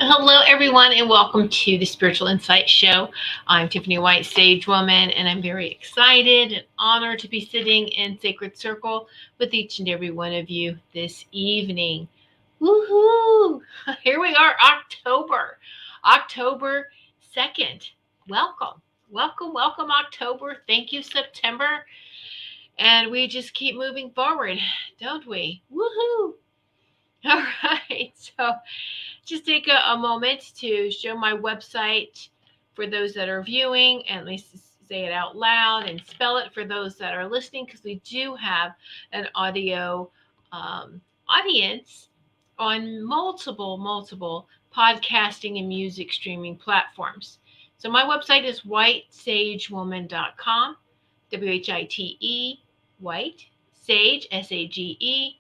Hello, everyone, and welcome to the Spiritual Insight Show. I'm Tiffany White, Sage Woman, and I'm very excited and honored to be sitting in Sacred Circle with each and every one of you this evening. Woohoo! Here we are, October 2nd. Welcome, October. Thank you, September. And we just keep moving forward, don't we? Woohoo! All right, so just take a moment to show my website for those that are viewing, and at least say it out loud and spell it for those that are listening, because we do have an audio audience on multiple podcasting and music streaming platforms. So my website is whitesagewoman.com, WHITE, white, sage, SAGE,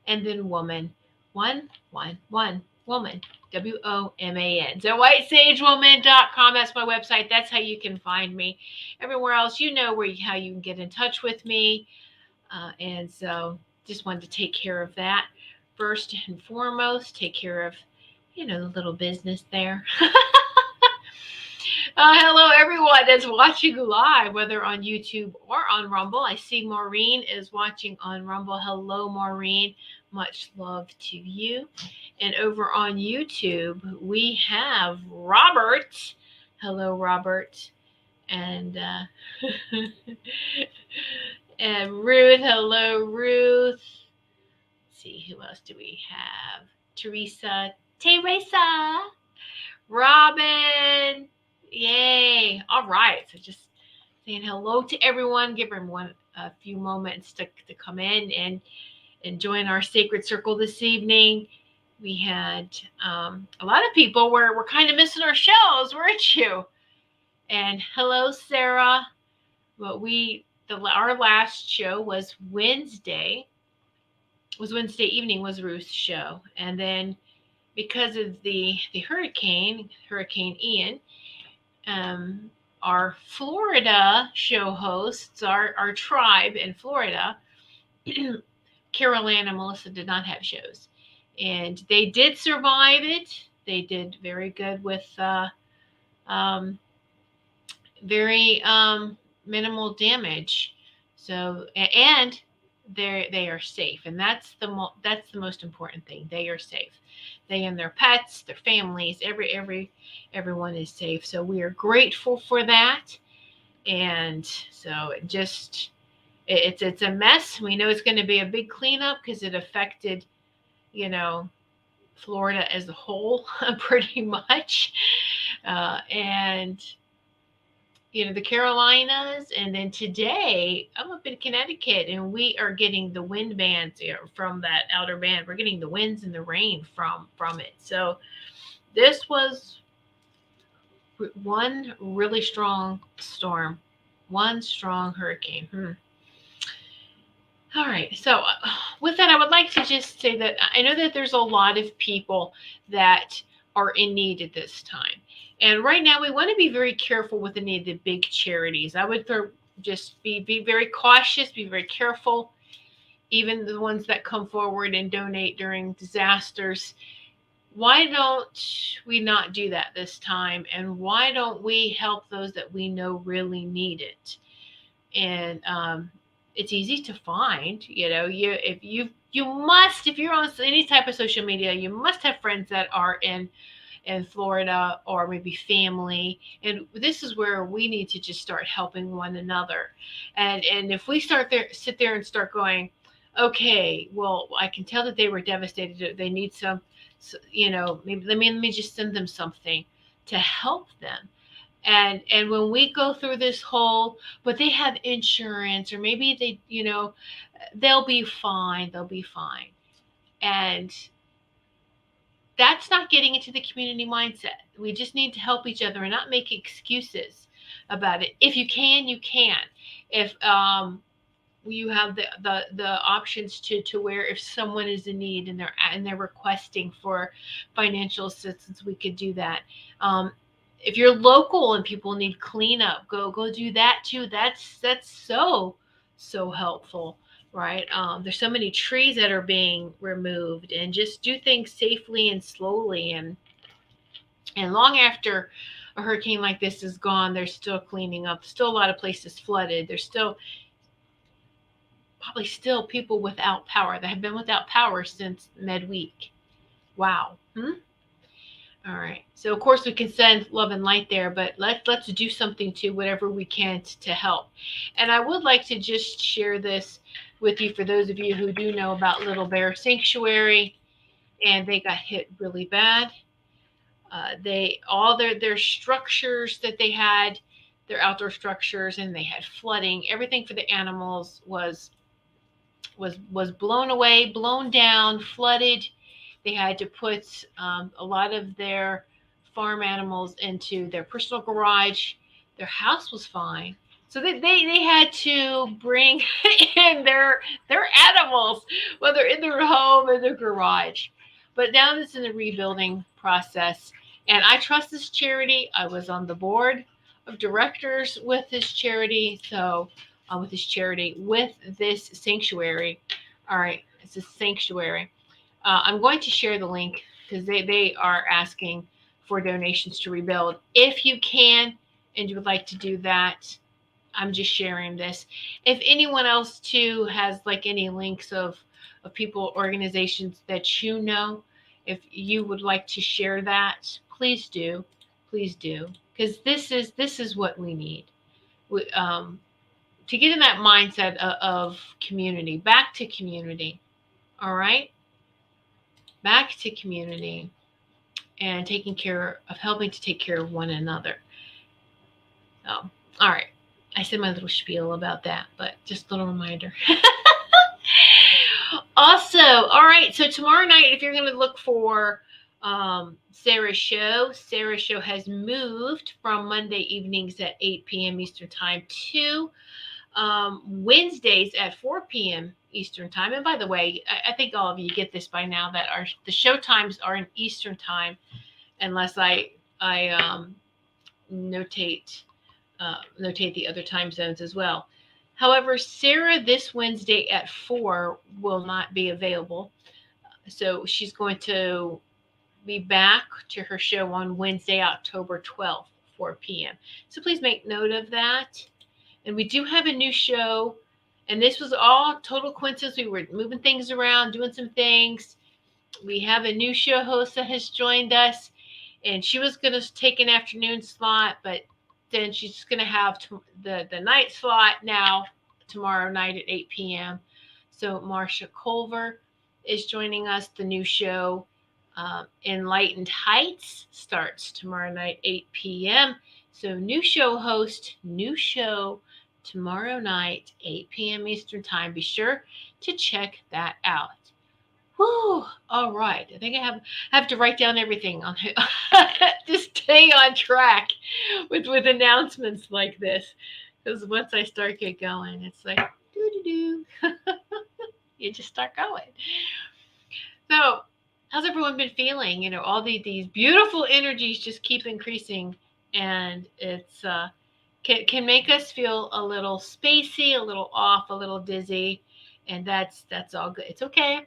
and then woman, one, woman, WOMAN. So whitesagewoman.com, that's my website. That's how you can find me. Everywhere else, you know how you can get in touch with me. And so just wanted to take care of that. First and foremost, take care of, the little business there. Hello, everyone that's watching live, whether on YouTube or on Rumble. I see Maureen is watching on Rumble. Hello, Maureen. Much love to you. And over on YouTube, we have Robert. Hello, Robert. And and Ruth. Hello, Ruth. Let's see, who else do we have? Teresa. Robin. Yay. All right. So just saying hello to everyone. Give everyone a few moments to come in and join our Sacred Circle this evening. We had a lot of people were kind of missing our shows, weren't you? And hello, Sarah. Well, our last show was Wednesday. Wednesday evening was Ruth's show, and then because of the Hurricane Ian, our Florida show hosts, our tribe in Florida, Carol Ann and Melissa, did not have shows. And they did survive it. They did very good with very minimal damage. So, and they are safe, and that's the most important thing. They are safe. They and their pets, their families, everyone is safe. So we are grateful for that. And so it's a mess. We know it's going to be a big cleanup because it affected, Florida as a whole, pretty much. And the Carolinas, and then today I'm up in Connecticut, and we are getting the wind bands from that outer band. We're getting the winds and the rain from it. So this was one really strong storm, one strong hurricane. All right. So with that, I would like to just say that I know that there's a lot of people that are in need at this time. And right now, we want to be very careful with any of the big charities. I would just be very cautious, be very careful. Even the ones that come forward and donate during disasters. Why don't we not do that this time? And why don't we help those that we know really need it? And it's easy to find. If you're on any type of social media, you must have friends that are in Florida, or maybe family. And this is where we need to just start helping one another. And if we sit there and start going, okay, well, I can tell that they were devastated. They need some, maybe let me just send them something to help them. And when we go through this whole, but they have insurance, or maybe they, they'll be fine. And that's not getting into the community mindset. We just need to help each other and not make excuses about it. If you can, you can. If you have the options to where if someone is in need and they're requesting for financial assistance, we could do that. If you're local and people need cleanup, go do that too. That's so helpful, right? There's so many trees that are being removed, and just do things safely and slowly. And long after a hurricane like this is gone, they're still cleaning up. Still a lot of places flooded. There's still probably still people without power that have been without power since midweek. Wow. All right. So of course we can send love and light there, but let's do something to whatever we can to help. And I would like to just share this with you for those of you who do know about Little Bear Sanctuary, and they got hit really bad. They all their structures that they had, their outdoor structures, and they had flooding. Everything for the animals was blown away, blown down, flooded. They had to put a lot of their farm animals into their personal garage. Their house was fine. So they had to bring in their animals, whether in their home or their garage. But now this is in the rebuilding process. And I trust this charity. I was on the board of directors with this charity. So with this sanctuary. All right, it's a sanctuary. I'm going to share the link because they are asking for donations to rebuild. If you can and you would like to do that, I'm just sharing this. If anyone else too has like any links of people, organizations that you know, if you would like to share that, please do, because this is what we need. To get in that mindset of community, back to community. All right, back to community and helping to take care of one another. So, all right. I said my little spiel about that, but just a little reminder. Also, all right. So tomorrow night, if you're going to look for Sarah's show has moved from Monday evenings at 8 p.m. Eastern Time to Wednesdays at 4 p.m. Eastern Time. And by the way, I think all of you get this by now that the show times are in Eastern Time, unless I notate the other time zones as well. However, Sarah this Wednesday at 4 will not be available. So she's going to be back to her show on Wednesday, October 12th, 4 p.m. So please make note of that. And we do have a new show. And this was all total coincidence. We were moving things around, doing some things. We have a new show host that has joined us. And she was going to take an afternoon slot, but then she's going to have the night slot now tomorrow night at 8 p.m. So Marsha Culver is joining us. The new show, Enlightened Heights, starts tomorrow night, 8 p.m. So new show host, new show tomorrow night, 8 p.m. Eastern Time. Be sure to check that out. Whew, all right. I think I have to write down everything on to stay on track with announcements like this. Because once I start get going, it's like doo. You just start going. So, how's everyone been feeling? You know, all these beautiful energies just keep increasing, and it's can make us feel a little spacey, a little off, a little dizzy, and that's all good. It's okay.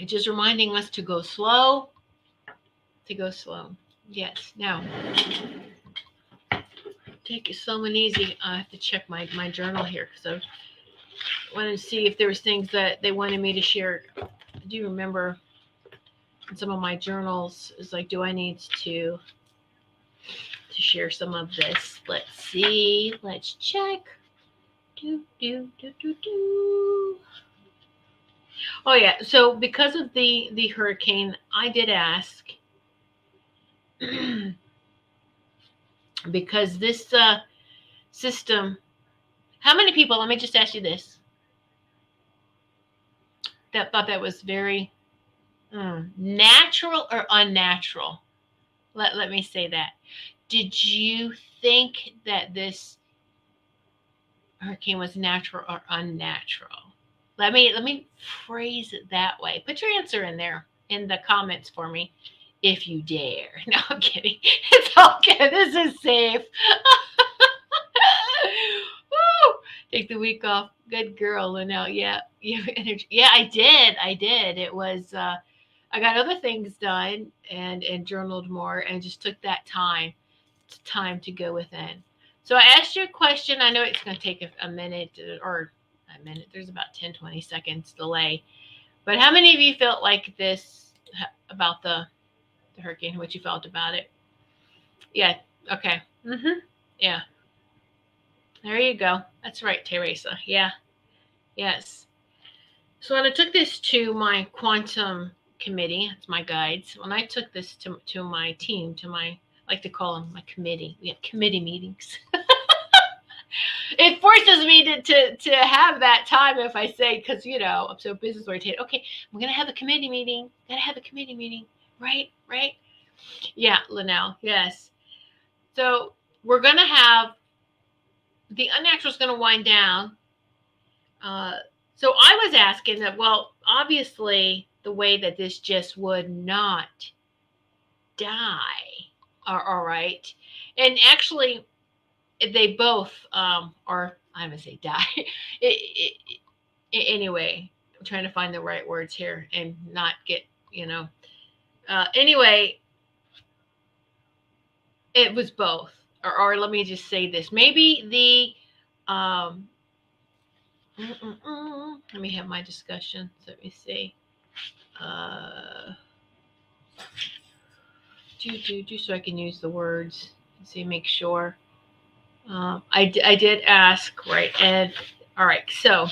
It's just reminding us to go slow. Yes. Now, take it slow and easy. I have to check my journal here because I wanted to see if there was things that they wanted me to share. I do remember in some of my journals is like, do I need to share some of this? Let's see. Let's check. Oh yeah. So because of the hurricane, I did ask because this system. How many people? Let me just ask you this. thought that was very natural or unnatural. Let me say that. Did you think that this hurricane was natural or unnatural? Let me phrase it that way. Put your answer in there in the comments for me if you dare. No, I'm kidding. It's okay. This is safe. Woo! Take the week off. Good girl, Linnell. Yeah, you have energy. Yeah, I did. It was. I got other things done and journaled more and just took that time to go within. So I asked you a question. I know it's going to take a minute or a minute. There's about 10-20 seconds delay. But how many of you felt like this about the hurricane? What you felt about it? Yeah. Okay. Yeah. There you go. That's right, Teresa. Yeah. Yes. So when I took this to my quantum committee, it's my guides. When I took this to my team, to my, I like to call them my committee. We have committee meetings. It forces me to have that time if I say, because, I'm so business oriented. Okay, I'm going to have a committee meeting. Got to have a committee meeting. Right? Yeah, Linnell. Yes. So we're going to have, the unnatural is going to wind down. So I was asking that, well, obviously the way that this just would not die are all right. And actually, they both are, I'm going to say die. Anyway, I'm trying to find the right words here and not get, anyway, it was both. Or let me just say this. Maybe let me have my discussion. So let me see. So I can use the words. See, make sure. I did ask, right? And all right. So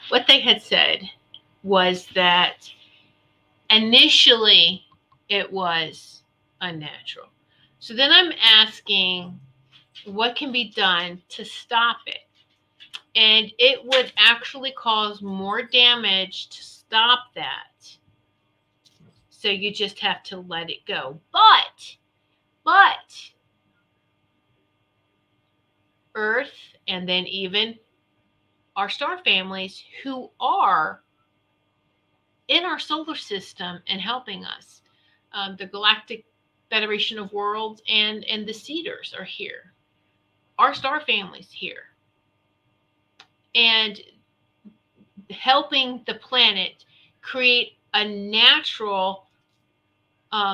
what they had said was that initially it was unnatural. So then I'm asking, what can be done to stop it? And it would actually cause more damage to stop that. So you just have to let it go. But Earth, and then even our star families who are in our solar system and helping us, the Galactic Federation of Worlds and the Cedars are here. Our star families here. And helping the planet create a natural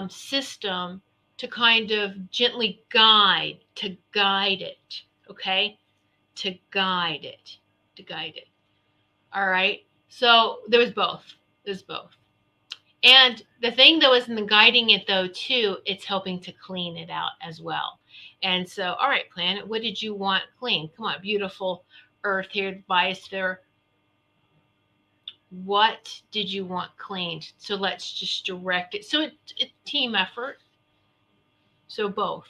system to kind of gently guide it, okay? To guide it. All right. So there's both. And the thing though is in the guiding it though too, it's helping to clean it out as well. And so, all right, planet, what did you want clean? Come on, beautiful Earth here, biosphere. What did you want cleaned? So let's just direct it. So it's team effort. So both,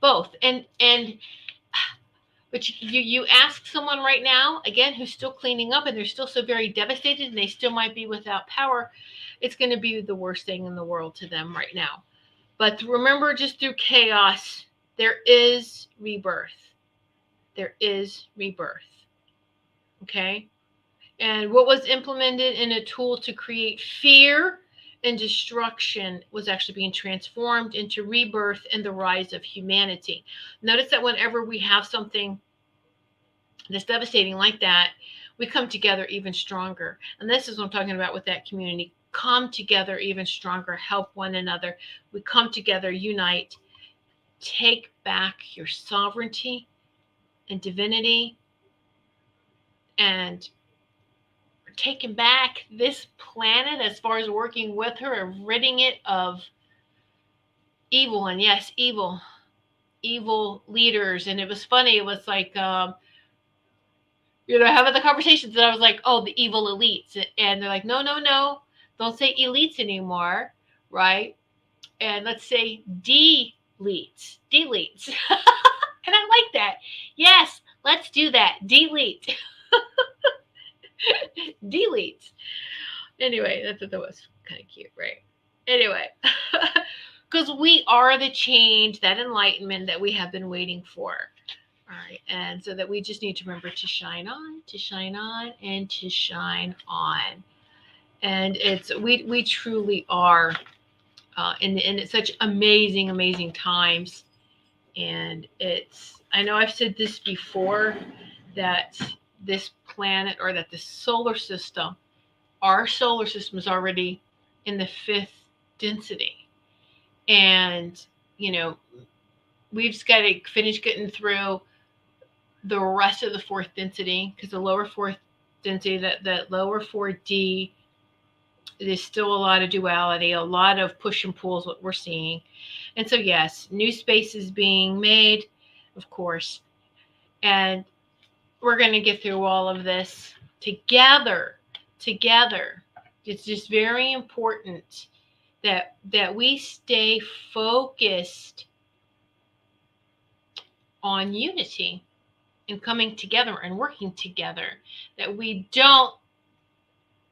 and but you ask someone right now again who's still cleaning up and they're still so very devastated and they still might be without power. It's going to be the worst thing in the world to them right now. But remember, just through chaos, there is rebirth. Okay. And what was implemented in a tool to create fear and destruction was actually being transformed into rebirth and the rise of humanity. Notice that whenever we have something that's devastating like that, we come together even stronger. And this is what I'm talking about with that community. Come together even stronger, help one another. We come together, unite, take back your sovereignty and divinity, and taking back this planet as far as working with her and ridding it of evil. And yes, evil leaders. And it was funny. It was like, having the conversations, and I was like, oh, the evil elites. And they're like, no, don't say elites anymore, right? And let's say deletes. And I like that. Yes, let's do that. Delete. deletes. Anyway, I thought that was kind of cute, right? Anyway, because we are the change, that enlightenment that we have been waiting for. All right. And so that we just need to remember to shine on, and to shine on. And we truly are in it's such amazing times. And I know I've said this before, that this planet, or that the solar system, our solar system, is already in the 5th density. And, we've just got to finish getting through the rest of the 4th density, because the lower 4th density, that lower 4D, there's still a lot of duality, a lot of push and pulls, what we're seeing. And so, yes, new space is being made, of course. And we're going to get through all of this together. It's just very important that we stay focused on unity and coming together and working together, that we don't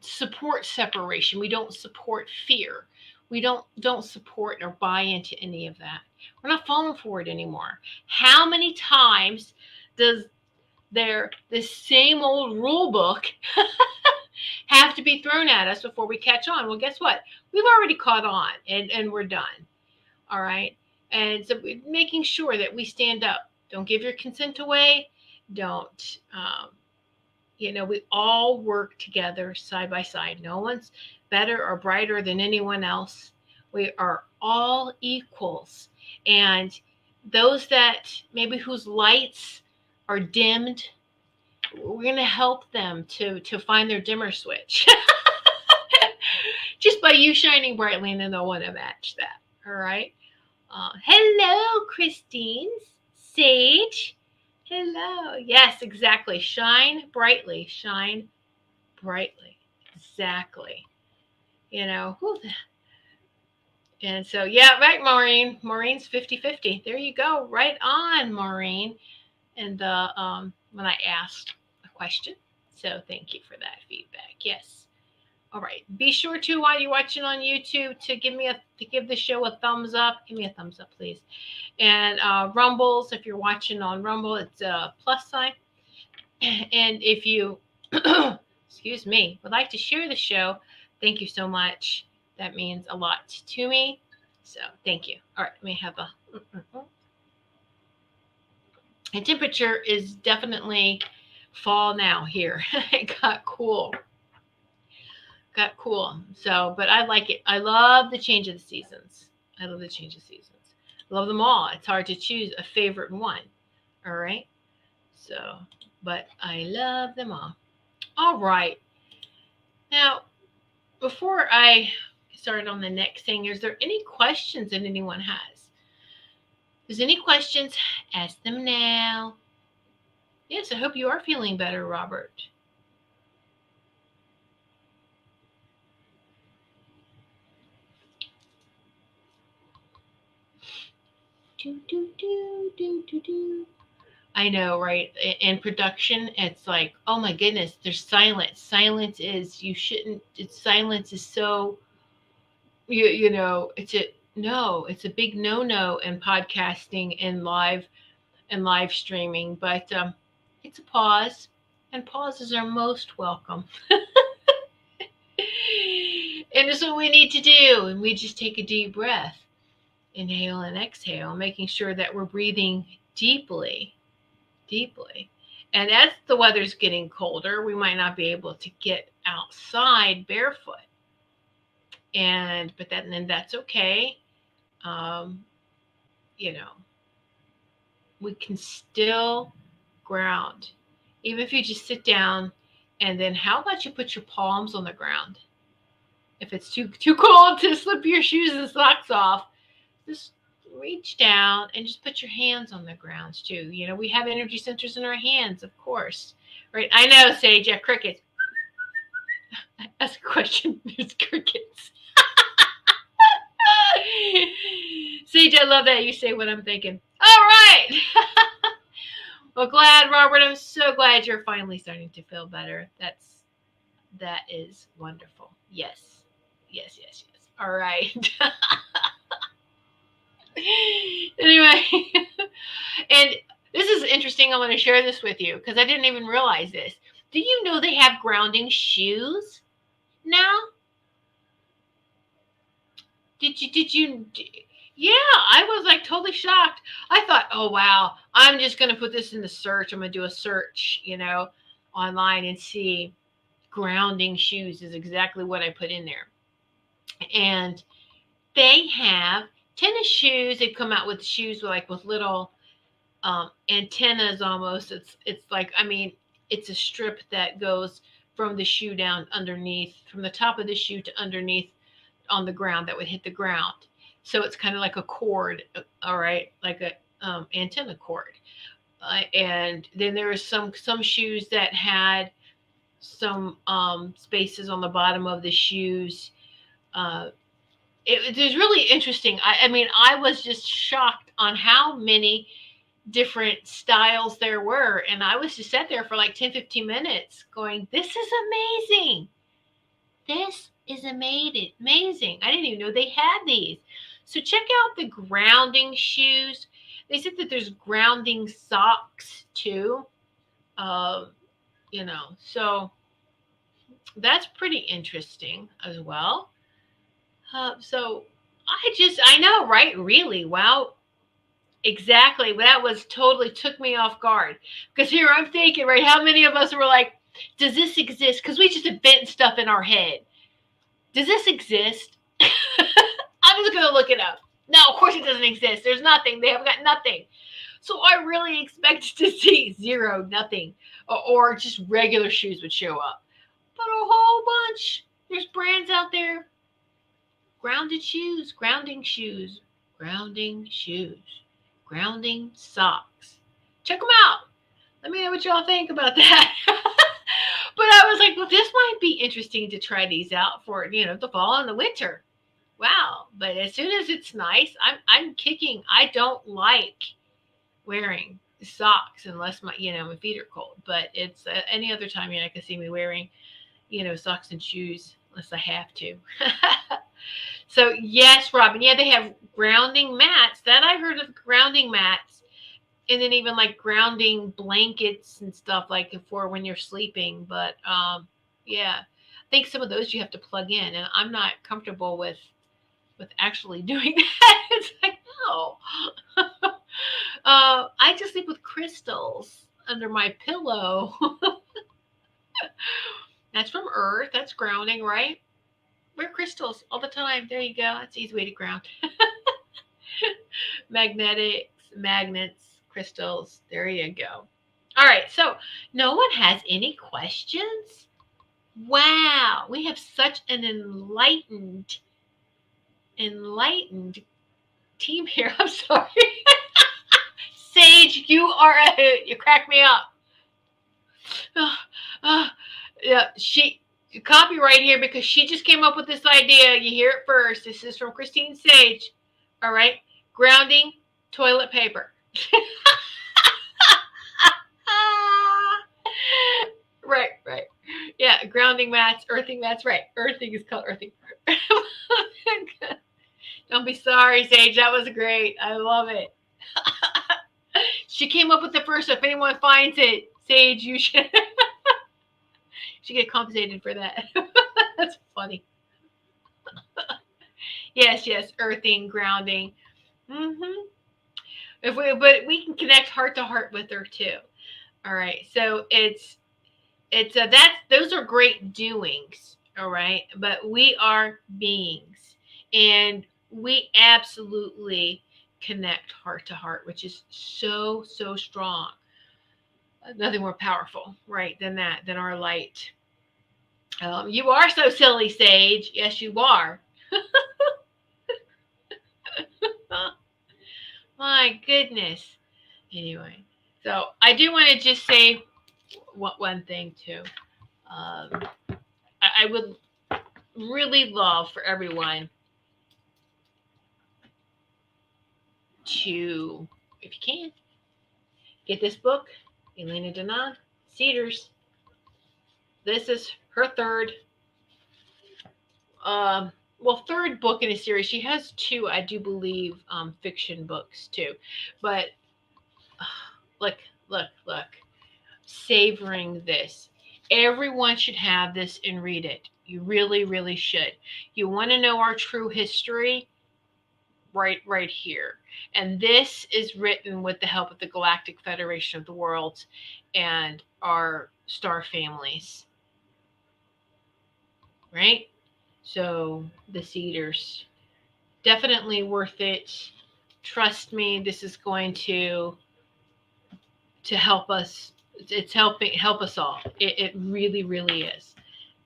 support separation, we don't support fear, we don't support or buy into any of that. We're not falling for it anymore. How many times does the same old rule book have to be thrown at us before we catch on? Well, guess what? We've already caught on, and we're done. All right. And so making sure that we stand up. Don't give your consent away. Don't, we all work together side by side. No one's better or brighter than anyone else. We are all equals. And those that maybe whose lights are dimmed, we're going to help them to find their dimmer switch. Just by you shining brightly, and then they'll want to match that. All right. Hello, Christine. Sage. Hello. Yes, exactly. Shine brightly. Shine brightly. Exactly. And so, yeah, right, Maureen. Maureen's 50-50. There you go. Right on, Maureen. And when I asked a question. So thank you for that feedback. Yes. All right. Be sure to, while you're watching on YouTube, to give the show a thumbs up. Give me a thumbs up, please. And Rumbles, if you're watching on Rumble, it's a plus sign. And if you, excuse me, would like to share the show, thank you so much. That means a lot to me. So thank you. All right. Let me have a. The temperature is definitely fall now here. It got cool. So, but I like it. I love the change of the seasons. I love them all. It's hard to choose a favorite one. All right. So, but I love them all. All right. Now, before I start on the next thing, is there any questions that anyone has? If there's any questions, ask them now. Yes, I hope you are feeling better, Robert. I know, right? In production, it's like, oh my goodness, there's silence. Silence is, you shouldn't, silence is so, it's a big no in podcasting and live streaming, but it's a pause, and pauses are most welcome. And it's what we need to do. And we just take a deep breath, inhale and exhale, making sure that we're breathing deeply. And as the weather's getting colder, we might not be able to get outside barefoot. But then that's okay. We can still ground. Even if you just sit down, and then how about you put your palms on the ground? If it's too cold to slip your shoes and socks off, just reach down and just put your hands on the ground too. We have energy centers in our hands, of course. Right? I know, Sage, you have crickets. Ask a question. There's crickets. Sage, I love that you say what I'm thinking. All right. Well, Robert, I'm so glad you're finally starting to feel better. That is wonderful. Yes. Yes, yes, yes. All right. Anyway, and this is interesting. I want to share this with you because I didn't even realize this. Do you know they have grounding shoes now? Did you yeah, I was like totally shocked. I thought, "Oh wow, I'm just going to put this in the search. I'm going to do a search, online and see grounding shoes is exactly what I put in there." And they have tennis shoes. They've come out with shoes with little antennas almost. It's like, I mean, it's a strip that goes from the shoe down underneath, from the top of the shoe to underneath on the ground that would hit the ground. So it's kind of like a cord, all right, like a antenna cord. And then there was some shoes that had some spaces on the bottom of the shoes. Uh, it was really interesting. I mean, I was just shocked on how many different styles there were. And I was just sat there for like 10, 15 minutes going, this is amazing. This is amazing. Amazing. I didn't even know they had these. So check out the grounding shoes. They said that there's grounding socks too. Um, so that's pretty interesting as well. So I know, right? Really? Wow. Exactly. That was totally took me off guard. Because here I'm thinking, right, how many of us were like, does this exist? Because we just invent stuff in our head. Does this exist? I'm just going to look it up. No, of course it doesn't exist. There's nothing. They have got nothing. So I really expected to see zero, nothing, or just regular shoes would show up. But a whole bunch. There's brands out there. Grounded shoes, grounding shoes, grounding shoes, grounding socks. Check them out. Let me know what y'all think about that. But I was like, well, this might be interesting to try these out for, the fall and the winter. Wow. But as soon as it's nice, I'm kicking. I don't like wearing socks unless my feet are cold. But it's any other time, I can see me wearing, socks and shoes unless I have to. So yes, Robin. Yeah, they have grounding mats. That I heard of grounding mats, and then even like grounding blankets and stuff like for when you're sleeping. But yeah, I think some of those you have to plug in, and I'm not comfortable with actually doing that. It's like no. I just sleep with crystals under my pillow. That's from Earth. That's grounding, right? Wear crystals all the time. There you go. That's an easy way to ground. Magnets, crystals. There you go. All right. So no one has any questions? Wow. We have such an enlightened team here. I'm sorry. Sage, you are a hoot. You crack me up. Yeah, she copyright here because she just came up with this idea. You hear it first. This is from Christine Sage. All right, grounding toilet paper. Right. Yeah, grounding mats, earthing mats. Right, earthing is called earthing. Don't be sorry, Sage. That was great. I love it. She came up with the first. If anyone finds it, Sage, you should. She get compensated for that. That's funny. Yes, earthing, grounding. Mm-hmm. But we can connect heart to heart with her too. All right, so those are great doings. All right, but we are beings, and we absolutely connect heart to heart, which is so strong. Nothing more powerful, right, than our light. You are so silly, Sage. Yes, you are. My goodness. Anyway, so I do want to just say one thing too. I would really love for everyone to, if you can, get this book, Elena Danaan, Cedars, This is her third third book in a series. She has two, I do believe, fiction books too. But look, look, savoring this. Everyone should have this and read it. You really, really should. You want to know our true history? Right here. And this is written with the help of the Galactic Federation of the Worlds and our star families. Right? So the Cedars. Definitely worth it. Trust me, this is going to help us. It's help us all. It really, really is.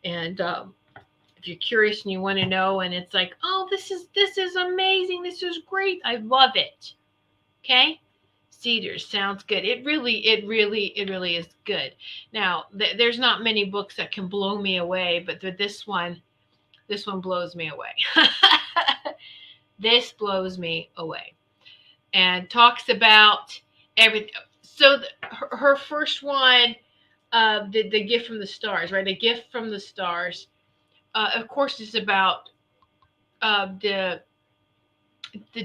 And if you're curious and you want to know, and it's like, oh, this is amazing. This is great. I love it. Okay. Cedars sounds good. It really is good. Now, there's not many books that can blow me away, but this one blows me away. This blows me away, and talks about everything. So her first one, the gift from the stars, right? A gift from the stars. Of course, is about the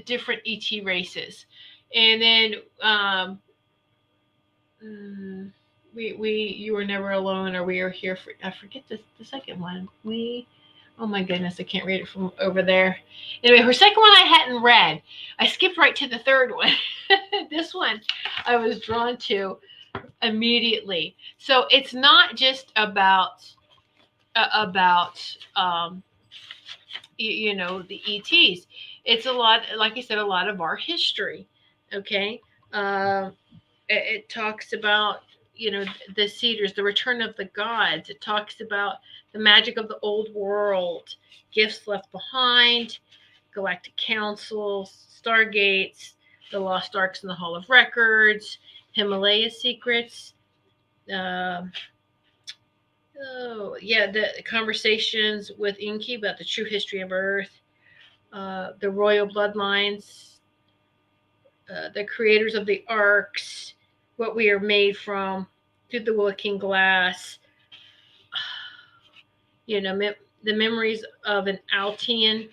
different ET races, and then you were never alone, or we are here for. I forget the second one. Oh my goodness, I can't read it from over there. Anyway, her second one I hadn't read. I skipped right to the third one. This one I was drawn to immediately. So it's not just about the ETs. It's a lot, like I said, a lot of our history. Okay, it talks about the Cedars, the return of the gods. It talks about the magic of the old world, gifts left behind, galactic councils, stargates, the lost arks in the Hall of Records, Himalaya secrets. The conversations with Inky about the true history of Earth, the royal bloodlines, the creators of the arcs, what we are made from, through the looking glass, the memories of an Altian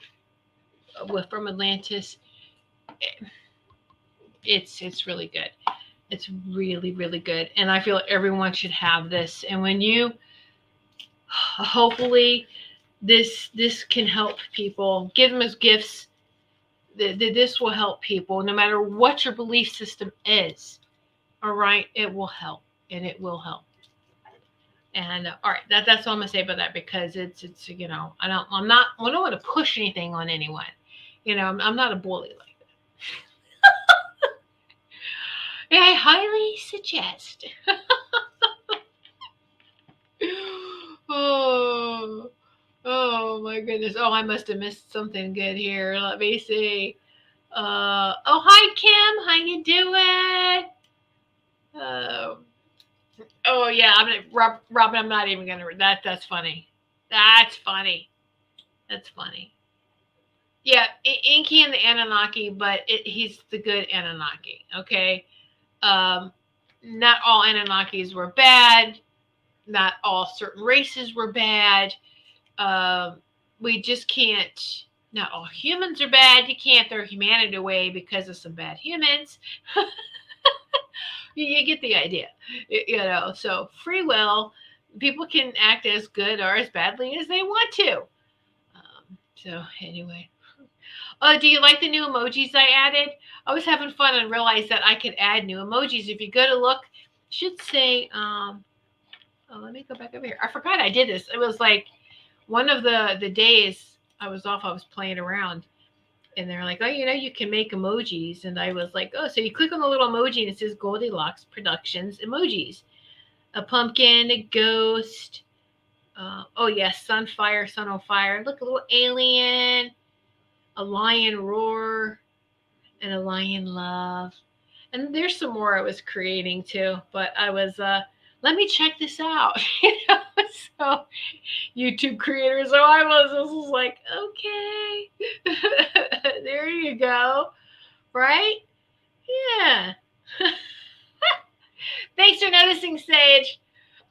from Atlantis. It's really good. It's really, really good. And I feel everyone should have this. And when you, hopefully, this can help people. Give them as gifts. This will help people, no matter what your belief system is. All right, it will help, and it will help. And all right, that's all I'm gonna say about that, because it's I don't want to push anything on anyone. I'm not a bully like that. And I highly suggest. Oh my goodness. Oh, I must have missed something good here. Let me see. Hi Kim, how you doing? Oh yeah, I'm gonna Robin. I'm not even gonna. That's funny. That's funny. That's funny. Yeah, Inky and the Anunnaki, but he's the good Anunnaki. Okay, not all Anunnakis were bad. Not all certain races were bad. We just can't. Not all humans are bad. You can't throw humanity away because of some bad humans. You get the idea, so free will, people can act as good or as badly as they want to. So anyway, do you like the new emojis I added? I was having fun and realized that I could add new emojis. If you go to look, should say let me go back over here. I forgot I did this. It was like one of the days I was off, I was playing around. And they're like, oh, you can make emojis. And I was like, oh, so you click on the little emoji and it says Goldylocks Productions emojis. A pumpkin, a ghost. Oh, yes, sunfire, sun on fire. Look, a little alien. A lion roar. And a lion love. And there's some more I was creating too. But I was, let me check this out. So YouTube creators. So I was like, okay, there you go. Right? Yeah. Thanks for noticing, Sage.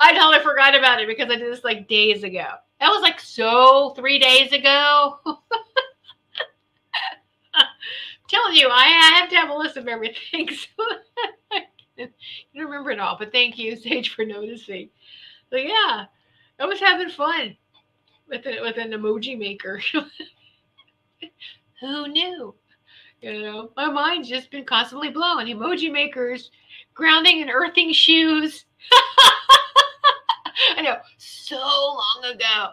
I totally forgot about it because I did this like days ago. That was like 3 days ago. I'm telling you, I have to have a list of everything. So I can't remember it all. But thank you, Sage, for noticing. So yeah, I was having fun with an emoji maker. Who knew? My mind's just been constantly blown. Emoji makers, grounding and earthing shoes. I know, so long ago.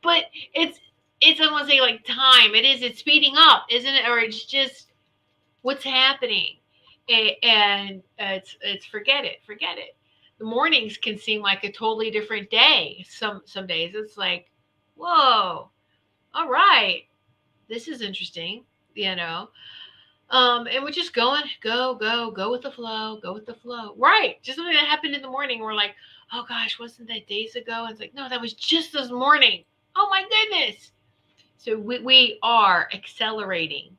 But it's I want to say like time. It's speeding up, isn't it? Or it's just what's happening. And it's forget it. The mornings can seem like a totally different day. Some days it's like, whoa, all right, this is interesting, you know. And we're just go with the flow, go with the flow. Right. Just something that happened in the morning. We're like, oh gosh, wasn't that days ago? And it's like, no, that was just this morning. Oh my goodness. So we are accelerating.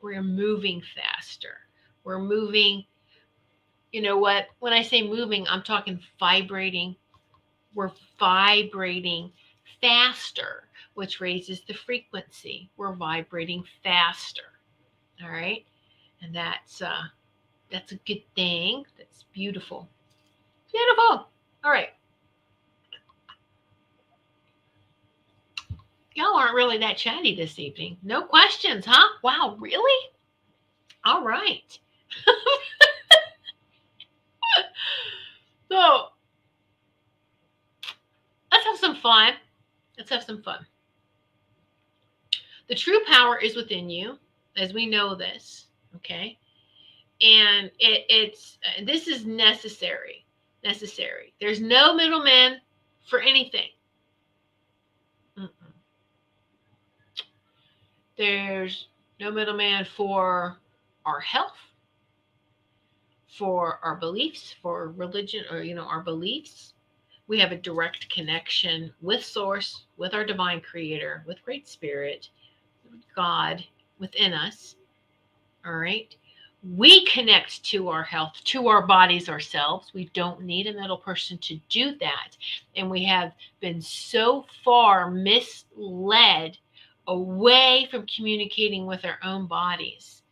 We're moving faster. We're moving, you know what? When I say moving, I'm talking vibrating. We're vibrating faster, which raises the frequency. We're vibrating faster. All right. And that's a good thing. That's beautiful. Beautiful. All right. Y'all aren't really that chatty this evening. No questions, huh? Wow, really? All right. So let's have some fun. Let's have some fun. The true power is within you, as we know this, okay? And it's this is necessary. Necessary. There's no middleman for anything. Mm-mm. There's no middleman for our health, for our beliefs, for religion, or our beliefs. We have a direct connection with source, with our divine creator, with great spirit, with God within us. All right. We connect to our health, to our bodies ourselves. We don't need a middle person to do that. And we have been so far misled away from communicating with our own bodies.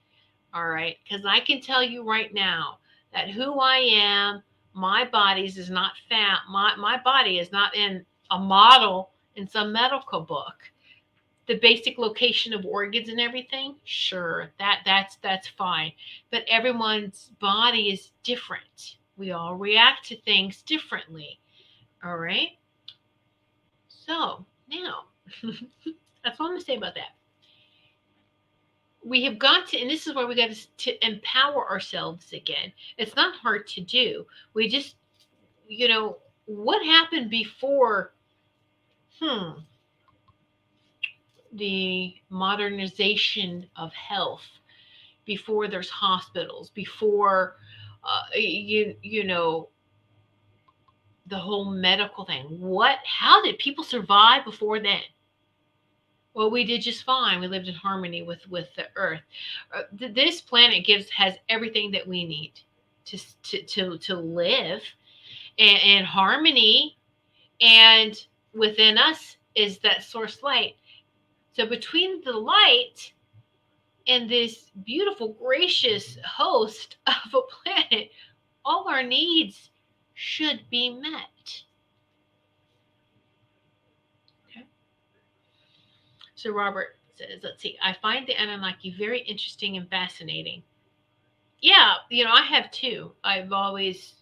All right. Because I can tell you right now that who I am, my body's is not found. My body is not in a model in some medical book. The basic location of organs and everything, sure, that's fine. But everyone's body is different. We all react to things differently. All right. So now, that's all I'm gonna say about that. We have got to, and this is why we got to empower ourselves again. It's not hard to do. We just, what happened before the modernization of health, before there's hospitals, before the whole medical thing. How did people survive before then? Well, we did just fine. We lived in harmony with the earth. This planet has everything that we need to live in harmony, and within us is that source light. So between the light and this beautiful, gracious host of a planet, all our needs should be met. Okay. So Robert says, let's see, I find the Anunnaki very interesting and fascinating. Yeah, I have too. I've always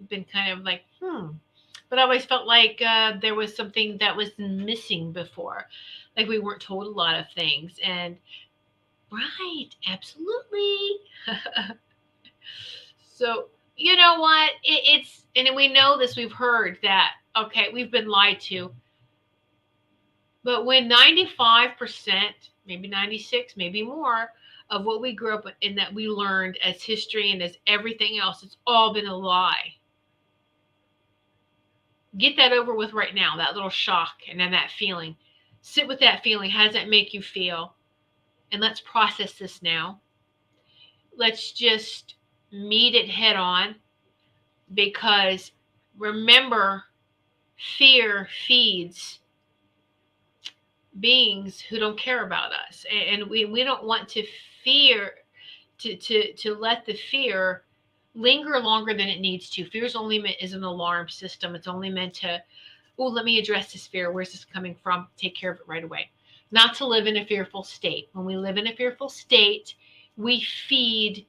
been kind of like, but I always felt like there was something that was missing before. Like we weren't told a lot of things. And right, absolutely. So, you know what? And we know this, we've heard that, okay, we've been lied to. But when 95%, maybe 96, maybe more of what we grew up in that we learned as history and as everything else, it's all been a lie. Get that over with right now, that little shock and then that feeling. Sit with that feeling. How does that make you feel? And let's process this now. Let's just meet it head on. because remember, fear feeds beings who don't care about us, and we don't want to fear to let the fear linger longer than it needs to. Fear is only meant as an alarm system. It's only meant to, oh, let me address this fear. Where's this coming from? Take care of it right away. Not to live in a fearful state. When we live in a fearful state, we feed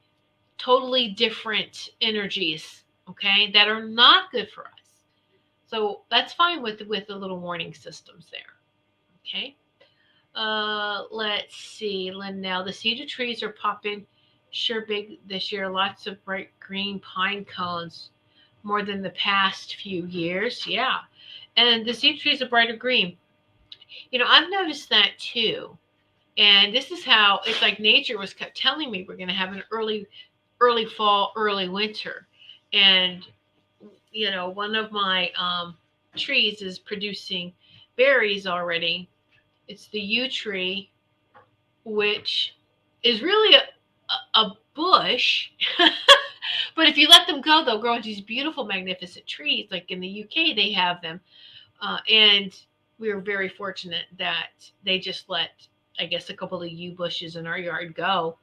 totally different energies, okay, that are not good for us. So that's fine with the little warning systems there. Okay. Let's see, Linnell. The cedar trees are popping sure big this year. Lots of bright green pine cones, more than the past few years. Yeah. And the cedar trees are brighter green. I've noticed that too. And this is how it's like nature was kept telling me we're going to have an early fall, early winter. And, one of my trees is producing berries already. It's the yew tree, which is really a bush. But if you let them go, they'll grow into these beautiful, magnificent trees. Like in the UK, they have them. And we were very fortunate that they just let, I guess, a couple of yew bushes in our yard go.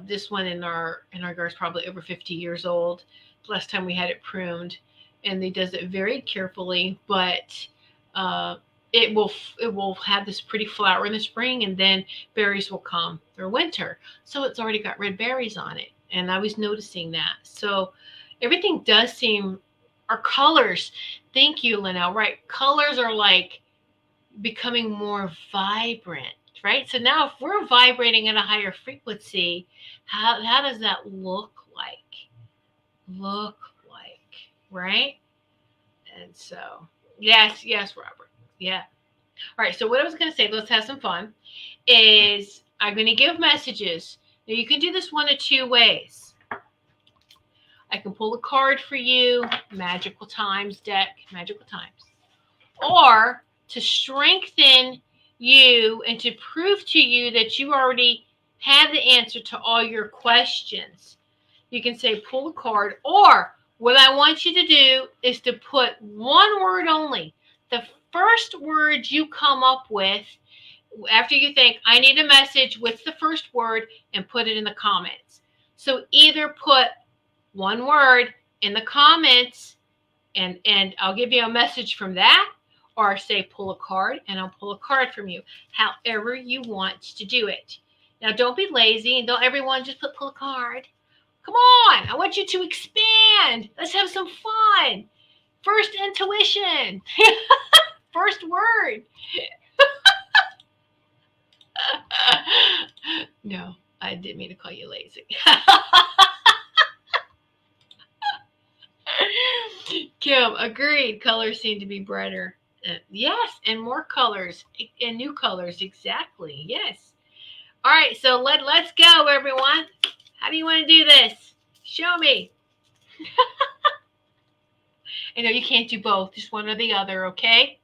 This one in our yard is probably over 50 years old. The last time we had it pruned, and they does it very carefully, but it will have this pretty flower in the spring, and then berries will come through winter. So it's already got red berries on it, and I was noticing that. So everything does seem, our colors. Thank you, Linnell. Right, colors are like becoming more vibrant. Right. So now, if we're vibrating at a higher frequency, how does that look like? Look like, right? And so, yes, Robert. Yeah. All right. So what I was going to say, let's have some fun, is I'm going to give messages. Now you can do this one of two ways. I can pull a card for you, Magical Times deck, Magical Times, or to strengthen you and to prove to you that you already have the answer to all your questions. You can say pull a card, or what I want you to do is to put one word only. The first word you come up with after you think, I need a message, what's the first word, and put it in the comments. So either put one word in the comments and I'll give you a message from that, or say pull a card and I'll pull a card from you, however you want to do it. Now don't be lazy and don't everyone just pull a card. Come on, I want you to expand. Let's have some fun. First intuition. First word. No, I didn't mean to call you lazy. Kim, agreed. Colors seem to be brighter. Yes, and more colors and new colors. Exactly. Yes. All right. So let's go, everyone. How do you want to do this? Show me. I know you can't do both. Just one or the other. Okay.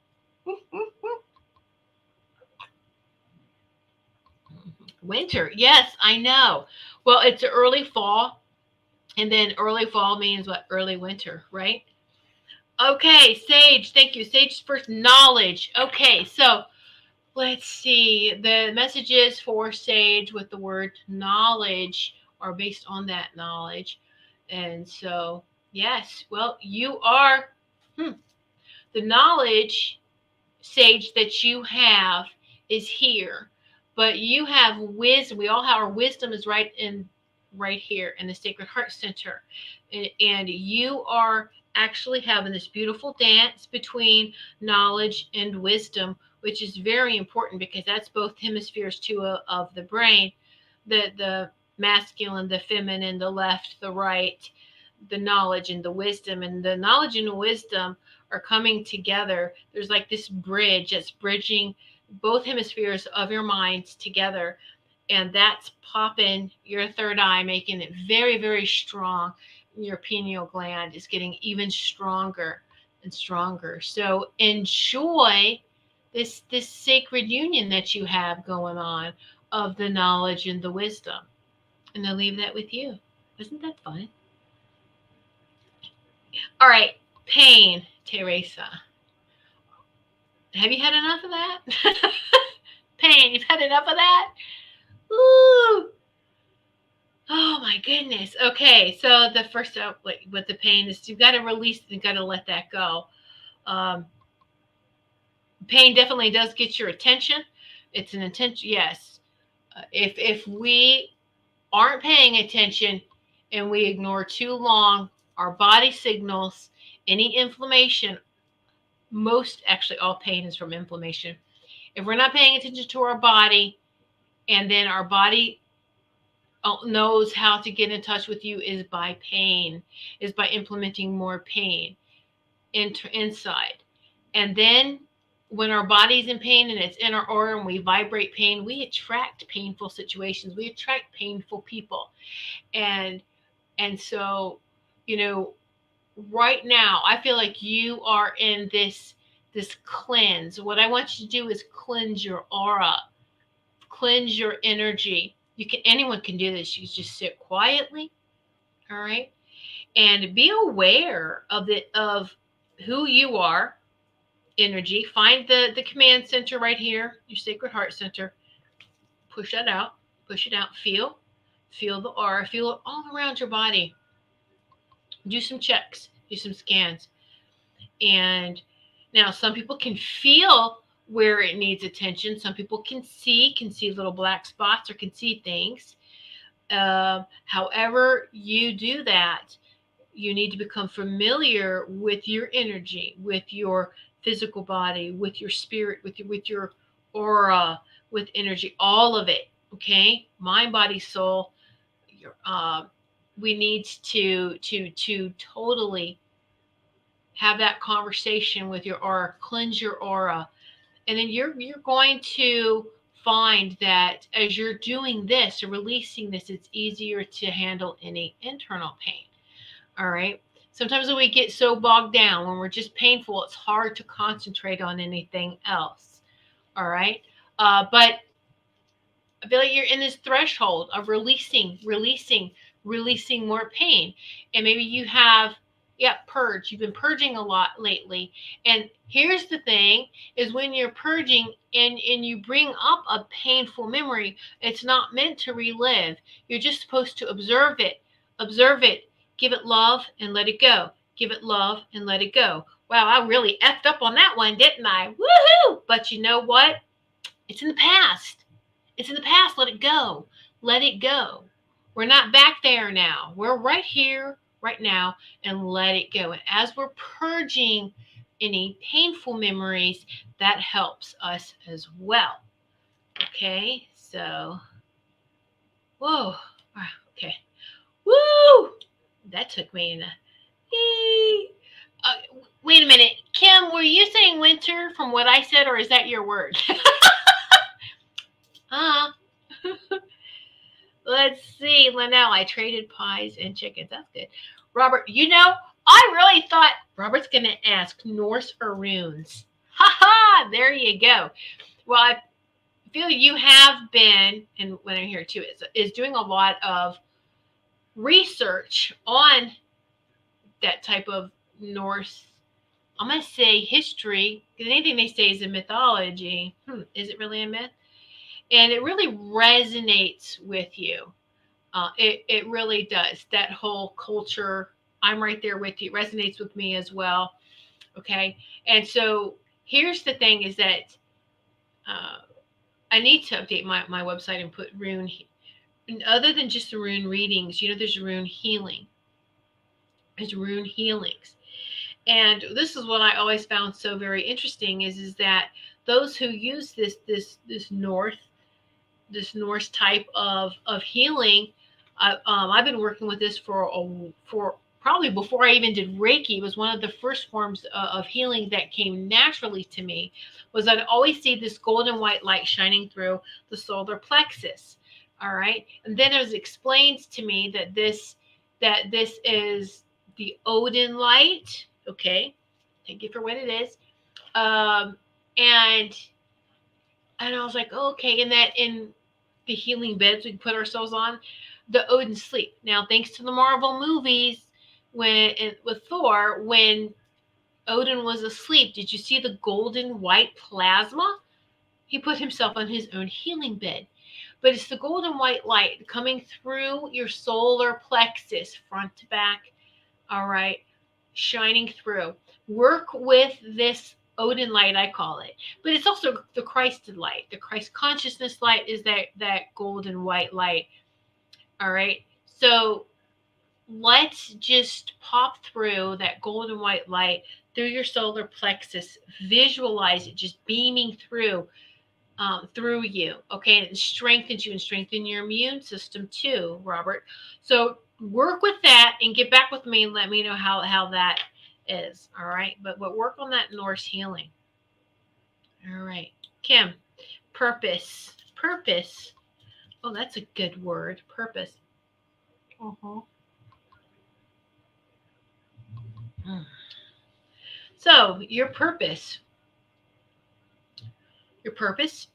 Winter. Yes, I know. Well, it's early fall, and then early fall means what? Early winter, right? Okay, Sage, thank you. Sage first, knowledge. Okay, so let's see. The messages for Sage with the word knowledge are based on that knowledge. And so, yes, well, you are the knowledge, Sage, that you have is here. But you have wisdom. We all have our wisdom is right here in the Sacred Heart Center. And you are actually having this beautiful dance between knowledge and wisdom, which is very important because that's both hemispheres too of the brain, the masculine, the feminine, the left, the right, the knowledge and the wisdom. And the knowledge and the wisdom are coming together. There's like this bridge that's bridging both hemispheres of your minds together. And that's popping your third eye, making it very, very strong. Your pineal gland is getting even stronger and stronger. So enjoy this sacred union that you have going on of the knowledge and the wisdom. And I'll leave that with you. Isn't that fun? All right, pain, Teresa. Have you had enough of that? Pain, you've had enough of that? Ooh. Oh my goodness. Okay, so the first step with the pain is you've got to release, you've got to let that go. Um, Pain definitely does get your attention. It's an attention, yes. If we aren't paying attention and we ignore too long our body signals, any inflammation, most actually all pain is from inflammation. If we're not paying attention to our body, and then our body knows how to get in touch with you is by pain, is by implementing more pain inside. And then when our body's in pain and it's in our aura and we vibrate pain, we attract painful situations. We attract painful people. And so, you know, right now I feel like you are in this cleanse. What I want you to do is cleanse your aura, cleanse your energy. Anyone can do this. You just sit quietly, all right, and be aware of who you are. Energy. Find the command center right here, your sacred heart center. Push that out. Push it out. Feel the aura. Feel it all around your body. Do some checks. Do some scans. And now some people can feel where it needs attention. Some people can see little black spots or can see things. However you do that, you need to become familiar with your energy, with your physical body, with your spirit, with your aura, with energy, all of it. Okay, mind, body, soul. Your, we need to totally have that conversation with your aura, cleanse your aura, and then you're going to find that as you're doing this or releasing this, it's easier to handle any internal pain. All right. Sometimes when we get so bogged down, when we're just painful, it's hard to concentrate on anything else. All right. But I feel like you're in this threshold of releasing more pain. And maybe you have, purge. You've been purging a lot lately. And here's the thing is when you're purging and you bring up a painful memory, it's not meant to relive. You're just supposed to observe it. Observe it. Give it love and let it go. Give it love and let it go. Wow, I really effed up on that one, didn't I? Woohoo! But you know what? It's in the past. It's in the past. Let it go. Let it go. We're not back there now. We're right here, right now, and let it go. And as we're purging any painful memories, that helps us as well. Okay, so, whoa. Okay. Woo! That took me in a. Wait a minute. Kim, were you saying winter from what I said, or is that your word? Let's see, Linnell. I traded pies and chickens. That's good. Robert, I really thought Robert's going to ask Norse or runes. Ha ha! There you go. Well, I feel you have been, and when I'm here too, is doing a lot of research on that type of Norse. I'm going to say history, because anything they say is a mythology. Is it really a myth? And it really resonates with you. It really does. That whole culture, I'm right there with you, resonates with me as well. Okay. And so here's the thing is that I need to update my website and put rune. And other than just the rune readings, there's rune healing. There's rune healings. And this is what I always found so very interesting is that those who use this Norse type of healing, I've been working with this for probably before I even did Reiki. It was one of the first forms of healing that came naturally to me. Was I'd always see this golden white light shining through the solar plexus. All right, and then it was explained to me that this is the Odin light. Okay, take it for what it is. And I was like, oh, okay, and that in the healing beds we put ourselves on, the Odin sleep. Now, thanks to the Marvel movies, with Thor, when Odin was asleep, did you see the golden white plasma? He put himself on his own healing bed. But it's the golden white light coming through your solar plexus, front to back, all right, shining through. Work with this Odin light, I call it. But it's also the Christ light. The Christ consciousness light is that golden white light. All right. So let's just pop through that golden white light through your solar plexus. Visualize it just beaming through you, okay? And it strengthens you and strengthen your immune system too, Robert. So work with that and get back with me and let me know how that is, all right? But work on that Norse healing. All right. Kim, purpose. Purpose. Oh, that's a good word. Purpose. Uh-huh. So your purpose,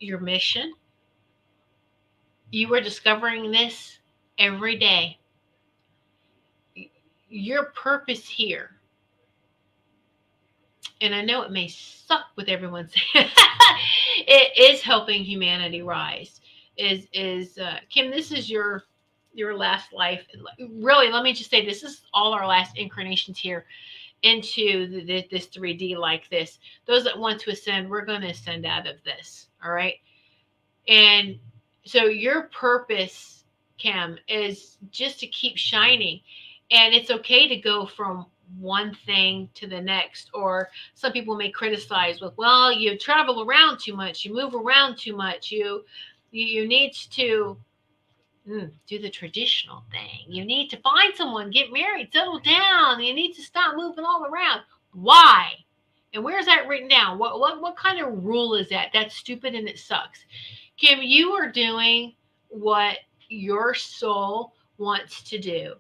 your mission, you are discovering this every day. Your purpose here, and I know it may suck with everyone saying it is helping humanity rise. Is Kim? This is your last life. Really, let me just say this is all our last incarnations here into this 3D like this. Those that want to ascend, we're going to ascend out of this. All right. And so your purpose, Kim, is just to keep shining. And it's okay to go from one thing to the next. Or some people may criticize with, well, you travel around too much, you move around too much, you need to do the traditional thing. You need to find someone, get married, settle down. You need to stop moving all around. Why? And where's that written down? What kind of rule is that? That's stupid and it sucks. Kim, you are doing what your soul wants to do.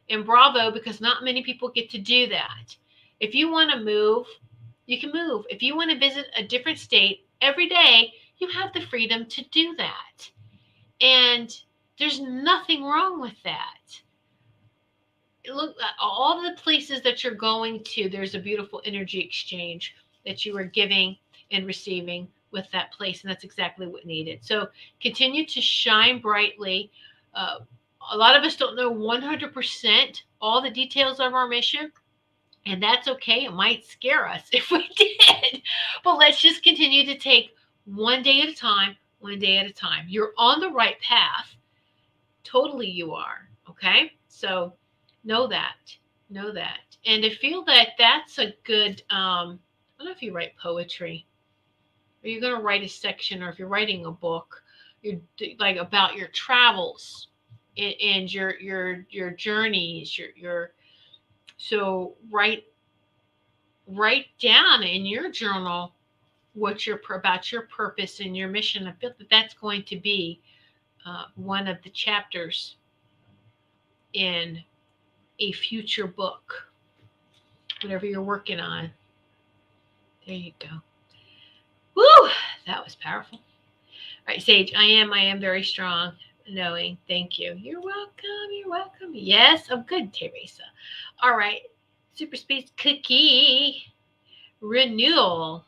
And bravo, because not many people get to do that. If you want to move, you can move. If you want to visit a different state every day, you have the freedom to do that. And there's nothing wrong with that. Look, all the places that you're going to, there's a beautiful energy exchange that you are giving and receiving with that place. And that's exactly what needed. So continue to shine brightly. A lot of us don't know 100% all the details of our mission. And that's okay. It might scare us if we did. But let's just continue to take one day at a time, one day at a time. You're on the right path. Totally you are. Okay? So know that. Know that. And I feel that that's a good, I don't know if you write poetry or you're going to write a section, or if you're writing a book, you're like about your travels and your journeys, your so write down in your journal what you're about your purpose and your mission. I feel that that's going to be one of the chapters in a future book, whatever you're working on. There you go. Woo! That was powerful. All right, Sage, I am very strong. Knowing. Thank you. You're welcome. You're welcome. Yes, I'm good, Teresa. All right. Super Space Cookie. Renewal.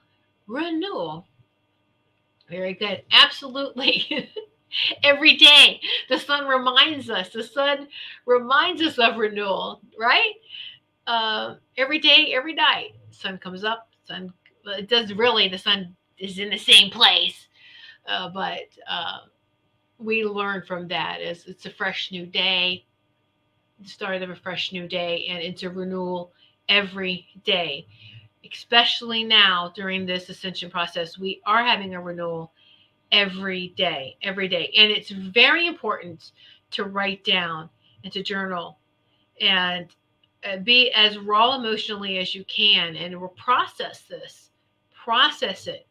Very good. Absolutely. Every day, the sun reminds us. The sun reminds us of renewal, right? Every day, every night, sun comes up. Sun. It does really. The sun is in the same place, but we learn from that as it's a fresh new day, the start of a fresh new day, and it's a renewal every day. Especially now during this ascension process, we are having a renewal every day, and it's very important to write down and to journal and be as raw emotionally as you can, and we'll process it.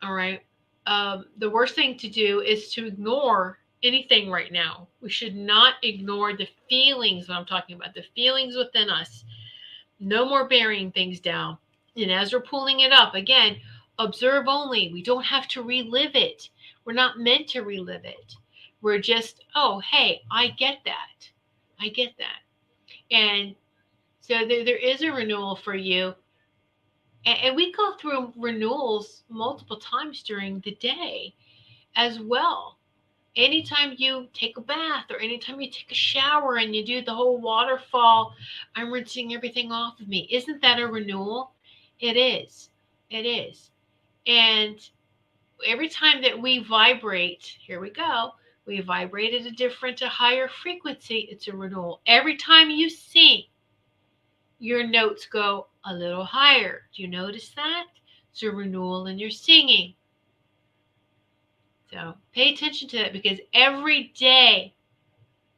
All right. The worst thing to do is to ignore anything right now. We should not ignore the feelings. What I'm talking about, the feelings within us. No more burying things down. And as we're pulling it up, again, observe only. We don't have to relive it. We're not meant to relive it. We're just, oh, hey, I get that. And so there is a renewal for you. And we go through renewals multiple times during the day as well. Anytime you take a bath or anytime you take a shower and you do the whole waterfall, I'm rinsing everything off of me. Isn't that a renewal? It is. It is. And every time that we vibrate, here we go, we vibrate at a higher frequency, it's a renewal. Every time you sing, your notes go a little higher. Do you notice that? It's a renewal in your singing. So pay attention to that, because every day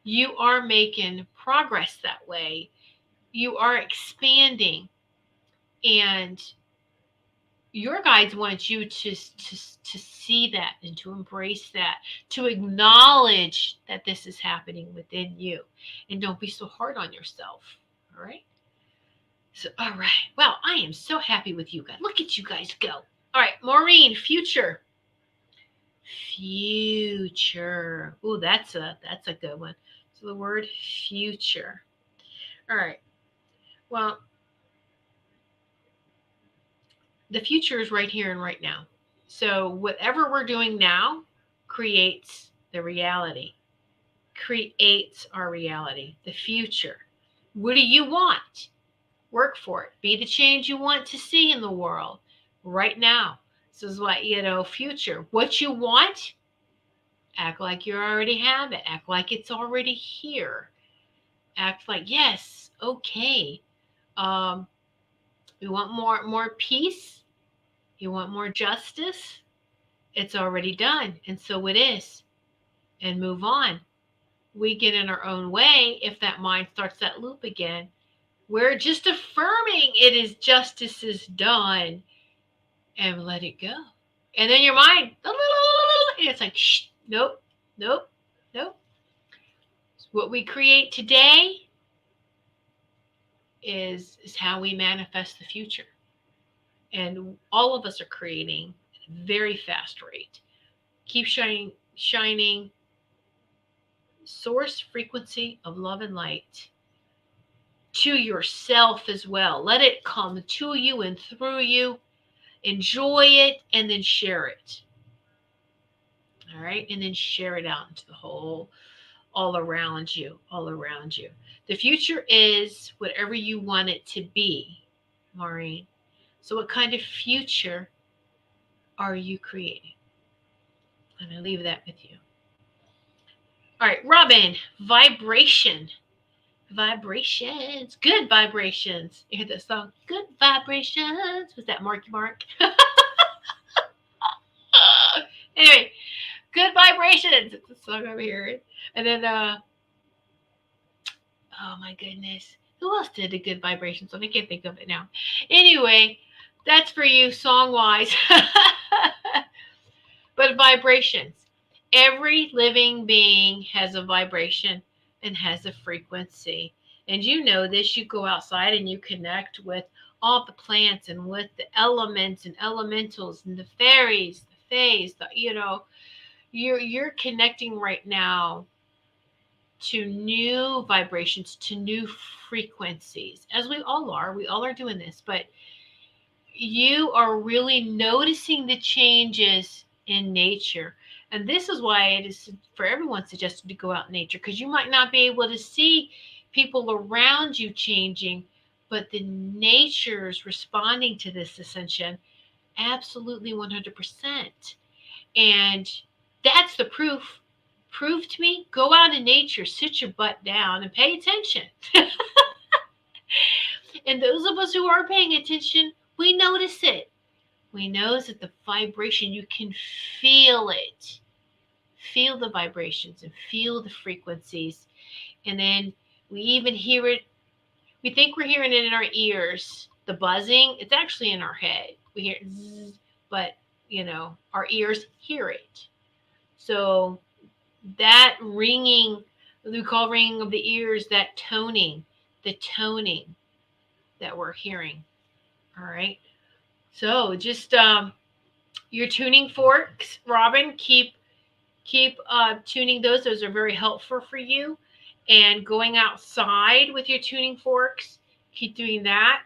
you are making progress that way. You are expanding, and your guides want you to see that and to embrace that, to acknowledge that this is happening within you. And don't be so hard on yourself. All right? So, all right. Well, I am so happy with you guys. Look at you guys go. All right, Maureen, future. Future. Ooh, that's a good one. So the word future. All right. Well, the future is right here and right now. So whatever we're doing now creates the reality, creates our reality, the future. What do you want? Work for it. Be the change you want to see in the world right now. This is what, future. What you want, act like you already have it. Act like it's already here. Act like, yes, okay. You want more peace? You want more justice? It's already done, and so it is. And move on. We get in our own way if that mind starts that loop again. We're just affirming it is justice is done, and let it go. And then your mind, and it's like, shh, nope, nope, nope. What we create today is how we manifest the future. And all of us are creating at a very fast rate. Keep shining source frequency of love and light to yourself as well. Let it come to you and through you. Enjoy it and then share it. All right? And then share it out into the whole, all around you, all around you. The future is whatever you want it to be, Maureen. So what kind of future are you creating? I'm going to leave that with you. All right, Robin, vibration. Vibrations, good vibrations. You hear that song? Good vibrations. Was that Marky Mark? Anyway, good vibrations. It's a song over here. And then, oh my goodness. Who else did a good vibrations song? I can't think of it now. Anyway, that's for you song-wise. But vibrations. Every living being has a vibration and has a frequency. And you know this, you go outside and you connect with all the plants and with the elements and elementals and the fairies, the fays, you're connecting right now to new vibrations, to new frequencies, as we all are doing this, but you are really noticing the changes in nature. And this is why it is for everyone suggested to go out in nature, because you might not be able to see people around you changing, but the nature's responding to this ascension absolutely 100%. And that's the proof. Prove to me, go out in nature, sit your butt down and pay attention. And those of us who are paying attention, we notice it. We know that the vibration, you can feel it. Feel the vibrations and feel the frequencies. And then we even hear it. We think we're hearing it in our ears. The buzzing, it's actually in our head. We hear it, zzz, but, our ears hear it. So that ringing, we call ringing of the ears, that toning, the toning that we're hearing. All right. So just your tuning forks, Robin, keep tuning those. Those are very helpful for you. And going outside with your tuning forks, keep doing that.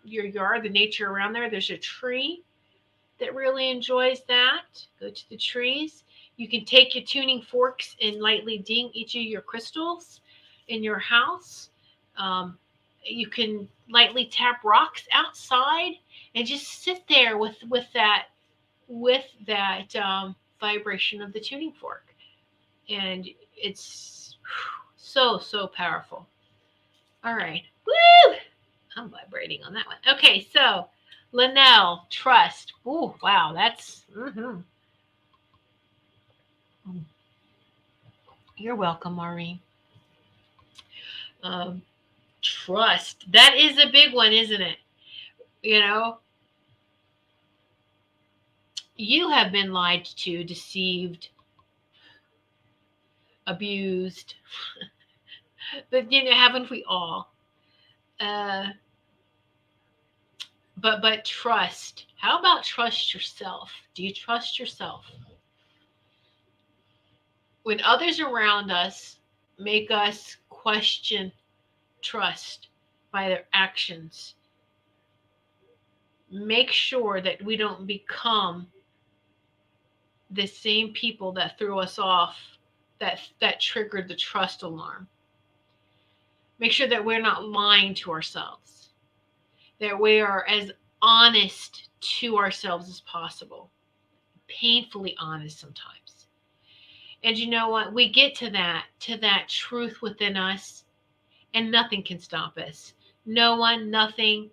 Your yard, the nature around there, there's a tree that really enjoys that. Go to the trees. You can take your tuning forks and lightly ding each of your crystals in your house. Um, you can lightly tap rocks outside and just sit there with that vibration of the tuning fork, and it's so powerful. All right, woo! I'm vibrating on that one. Okay, so Linnell, trust. Oh, wow, that's. You're welcome, Maureen. Um, trust. That is a big one, isn't it? You know, you have been lied to, deceived, abused, but haven't we all? Uh, but trust. How about trust yourself? Do you trust yourself? When others around us make us question trust by their actions, make sure that we don't become the same people that threw us off, that triggered the trust alarm. Make sure that we're not lying to ourselves, that we are as honest to ourselves as possible, painfully honest sometimes. And you know what? We get to that truth within us, and nothing can stop us. No one, nothing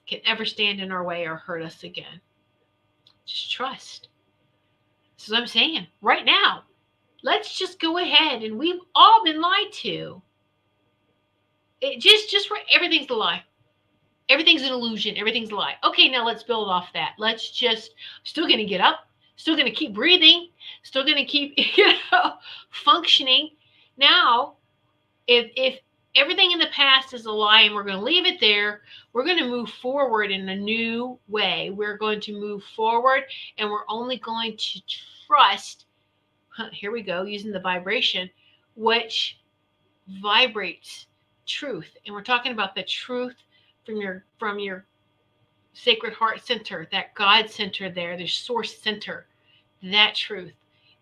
can ever stand in our way or hurt us again. Just trust. This is what I'm saying right now. Let's just go ahead, and we've all been lied to. It just right, everything's a lie. Everything's an illusion. Everything's a lie. Okay, now let's build off that. Let's just still gonna get up, still gonna keep breathing, still gonna keep functioning. Now, if everything in the past is a lie and we're going to leave it there, we're going to move forward in a new way. We're going to move forward, and we're only going to trust, here we go, using the vibration, which vibrates truth. And we're talking about the truth from your sacred heart center, that God center there, the source center, that truth.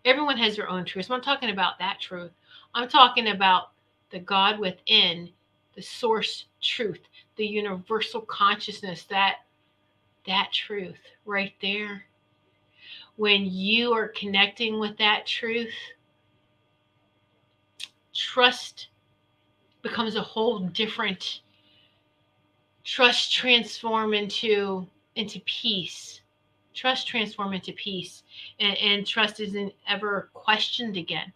Everyone has their own truth. So I'm talking about that truth. I'm talking about the God within, the source truth, the universal consciousness, that truth right there. When you are connecting with that truth, trust becomes a whole different. Trust transform into peace. Trust transform into peace, and trust isn't ever questioned again,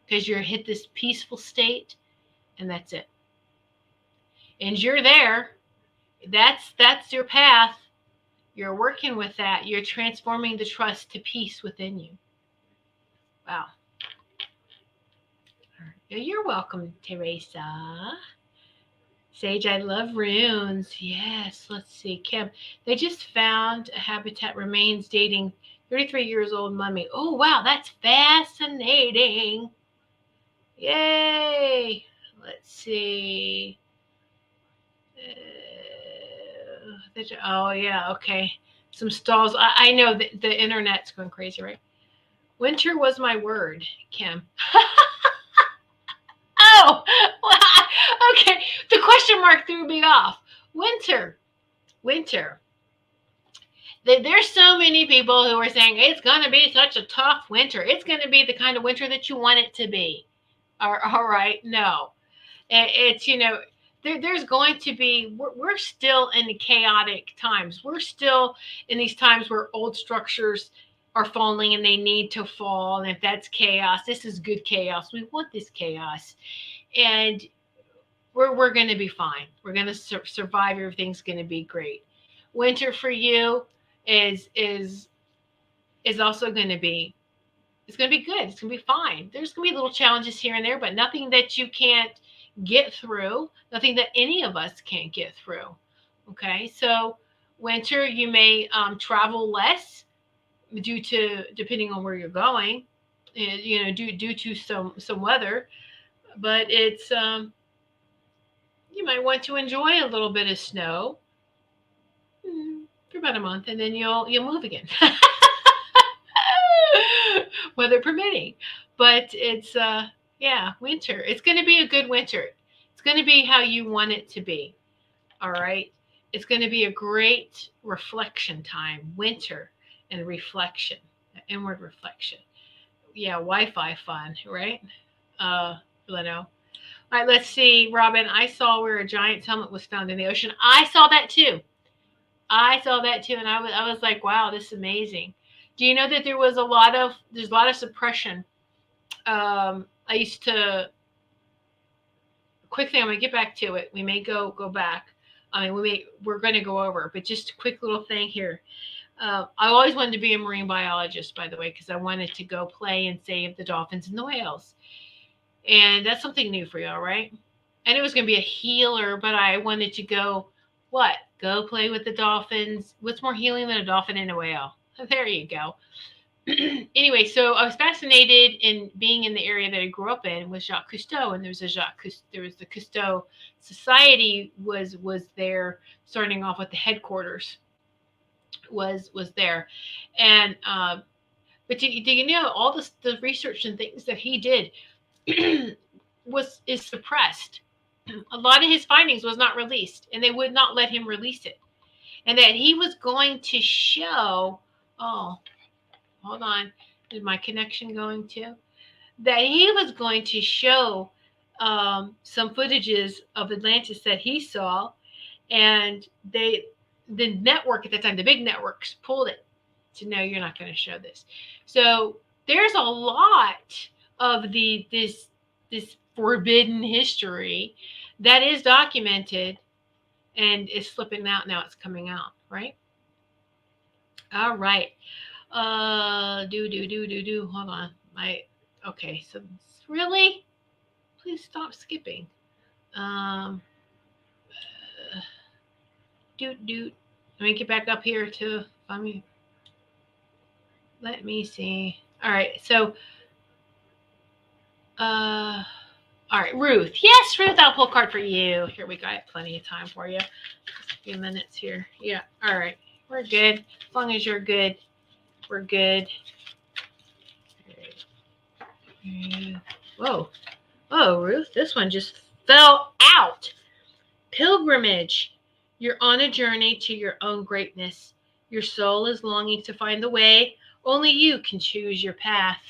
because you're hit this peaceful state, and that's it. And you're there. That's your path. You're working with that. You're transforming the trust to peace within you. Wow. You're welcome, Teresa. Sage, I love runes. Yes, let's see. Kim, they just found a habitat remains dating 33 years old mummy. Oh, wow, that's fascinating. Yay. Let's see. Oh, yeah, okay. Some stalls. I know that the internet's going crazy, right? Winter was my word, Kim. Oh, okay. The question mark threw me off. Winter. There's so many people who are saying it's going to be such a tough winter. It's going to be the kind of winter that you want it to be. All right. No. It's, there's going to be, we're still in chaotic times. We're still in these times where old structures are falling and they need to fall. And if that's chaos, this is good chaos. We want this chaos. And we're going to be fine. We're going to survive. Everything's going to be great. Winter for you is also going to be, it's going to be good. It's going to be fine. There's going to be little challenges here and there, but nothing that you can't get through, nothing that any of us can't get through. Okay, so winter, you may travel less depending on where you're going, due to some weather. But it's you might want to enjoy a little bit of snow for about a month, and then you'll move again, weather permitting. But it's yeah, winter. It's going to be a good winter. It's going to be how you want it to be. All right. It's going to be a great reflection time, winter and reflection, inward reflection. Yeah, Wi-Fi fun, right? Leno. All right, let's see, Robin. I saw where a giant's helmet was found in the ocean. I saw that too. I saw that too, and I was like, wow, this is amazing. Do you know that there's a lot of suppression? I used to quick thing. I'm gonna get back to it. We may go back. I mean, we're going to go over, but just a quick little thing here. I always wanted to be a marine biologist, by the way, because I wanted to go play and save the dolphins and the whales. And that's something new for you, all right? And it was going to be a healer, but I wanted to go, what? Go play with the dolphins. What's more healing than a dolphin and a whale? There you go. Anyway, so I was fascinated in being in the area that I grew up in with Jacques Cousteau, and there was the Cousteau Society was there, starting off with the headquarters was there, and but do you know all the research and things that he did is suppressed. A lot of his findings was not released, and they would not let him release it, and that he was going to show. Oh, hold on. Is my connection going to? That he was going to show some footages of Atlantis that he saw, and the network at that time, the big networks, pulled it to no, you're not going to show this. So there's a lot of this forbidden history that is documented and is slipping out now. It's coming out, right? All right. Hold on. Okay. So really, please stop skipping. Let me get back up here to. Let me see. All right. So, all right, Ruth. Yes, Ruth. I'll pull a card for you. Here we go. I have plenty of time for you. Just a few minutes here. Yeah. All right. We're good. As long as you're good. We're good. Whoa. Oh, Ruth, this one just fell out. Pilgrimage. You're on a journey to your own greatness. Your soul is longing to find the way. Only you can choose your path.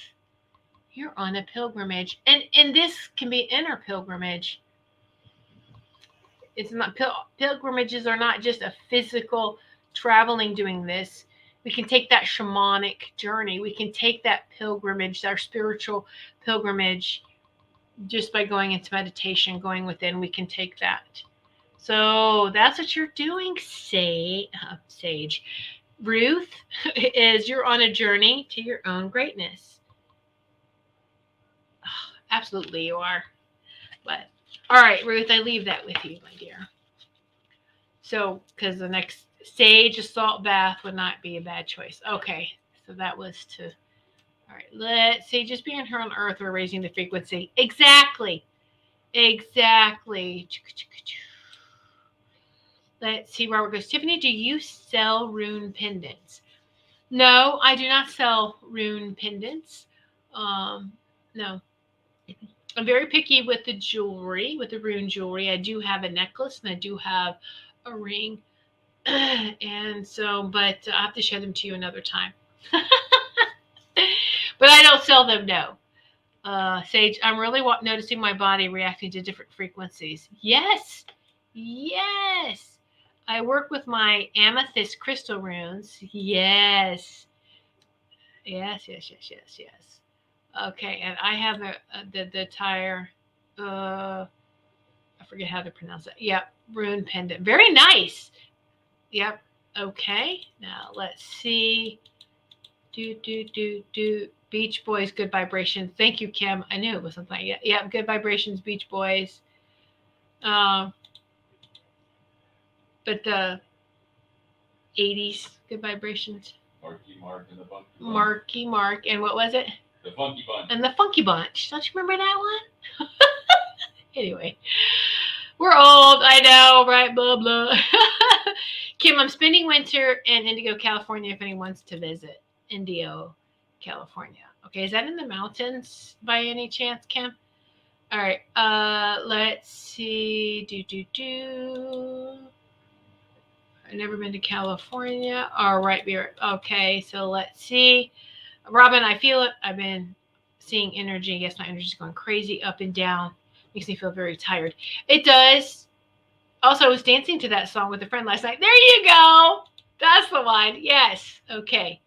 You're on a pilgrimage. And this can be inner pilgrimage. It's not pilgrimages are not just a physical traveling doing this. We can take that shamanic journey. We can take that pilgrimage, our spiritual pilgrimage, just by going into meditation, going within. We can take that. So that's what you're doing, Sage. Ruth, is you're on a journey to your own greatness. Oh, absolutely, you are. But all right, Ruth, I leave that with you, my dear. So, because the next sage assault bath would not be a bad choice. Okay, so that was to. All right, let's see. Just being here on Earth, we're raising the frequency. Exactly. Let's see. Robert goes, Tiffany, do you sell rune pendants? No, I do not sell rune pendants. No. I'm very picky with the jewelry, with the rune jewelry. I do have a necklace and I do have a ring. And so, but I have to show them to you another time. But I don't sell them, no. Sage, I'm really noticing my body reacting to different frequencies. Yes. I work with my amethyst crystal runes. Yes. Okay, and I have the tire. I forget how to pronounce it. Yep, rune pendant. Very nice. Yep. Okay. Now let's see. Beach Boys, good vibrations. Thank you, Kim. I knew it was something like that. Yep, good vibrations, Beach Boys. But the 80s, good vibrations. Marky Mark and the Funky Bunch. Marky Mark, and what was it? The Funky Bunch. And the Funky Bunch. Don't you remember that one? Anyway, we're old. I know, right? Blah, blah. Kim, I'm spending winter in Indigo, California if anyone wants to visit. Indio, California. Okay, is that in the mountains by any chance, Kim? All right, let's see. I've never been to California. All right, okay, so let's see. Robin, I feel it. I've been seeing energy. Yes, my energy's going crazy up and down. Makes me feel very tired. It does. Also, I was dancing to that song with a friend last night. There you go. That's the one. Yes. Okay.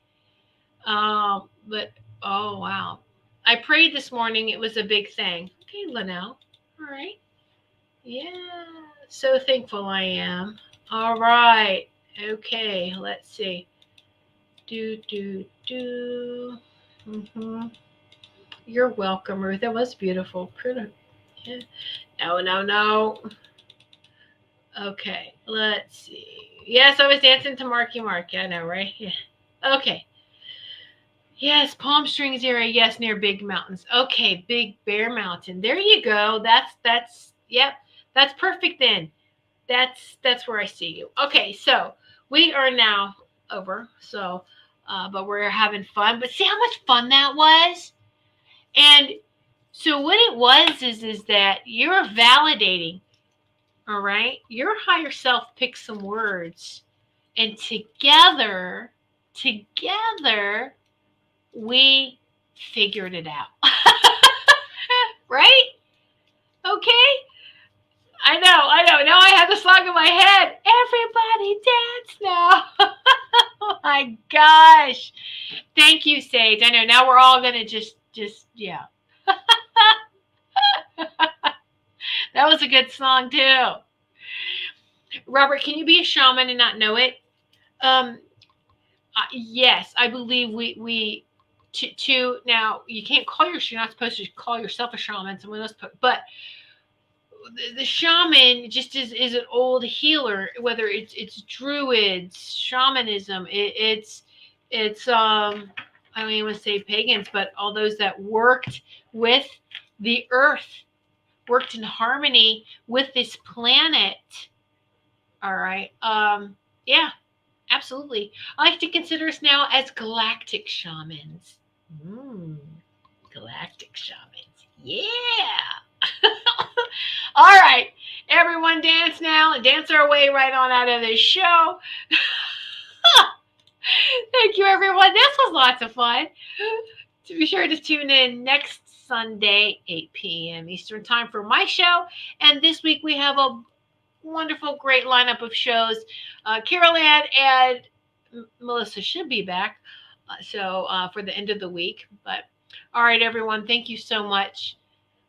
But, oh, wow. I prayed this morning. It was a big thing. Okay, Linnell. All right. Yeah. So thankful I am. All right. Okay. Let's see. Mm-hmm. You're welcome, Ruth. That was beautiful. Yeah. No. Okay. Let's see. Yes, I was dancing to Marky Mark. Yeah, I know, right? Yeah. Okay. Yes, Palm Springs area. Yes, near Big Mountains. Okay, Big Bear Mountain. There you go. That's yep. That's perfect then. That's where I see you. Okay, so we are now over. So, but we're having fun. But see how much fun that was? And so what it was is that you're validating. All right, your higher self picked some words, and together, we figured it out. Right? Okay? I know. Now I have the song in my head. Everybody dance now. Oh my gosh. Thank you, Sage. I know. Now we're all going to just, yeah. That was a good song, too. Robert, can you be a shaman and not know it? Yes, I believe we now you can't call you're not supposed to call yourself a shaman. Someone else, but the shaman just is an old healer. Whether it's druids, shamanism, it's I don't even want to say pagans, but all those that worked with the earth, worked in harmony with this planet. All right. Yeah, absolutely. I like to consider us now as galactic shamans. Galactic shamans. Yeah. All right. Everyone dance now and dance our way right on out of this show. Thank you, everyone. This was lots of fun. To be sure to tune in next Sunday, 8 p.m. Eastern Time for my show. And this week we have a wonderful, great lineup of shows. Carol Ann and Melissa should be back. For the end of the week. But all right, everyone, thank you so much.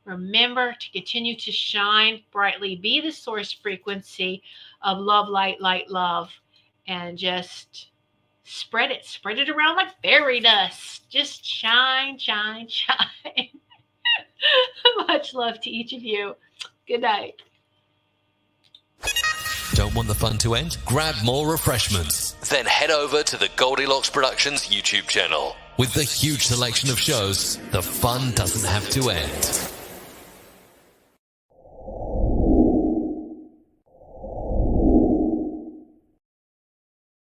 Remember to continue to shine brightly. Be the source frequency of love, light, love, and just spread it. Spread it around like fairy dust. Just shine. Much love to each of you. Good night. Don't want the fun to end? Grab more refreshments. Then head over to the Goldylocks Productions YouTube channel. With the huge selection of shows, the fun doesn't have to end.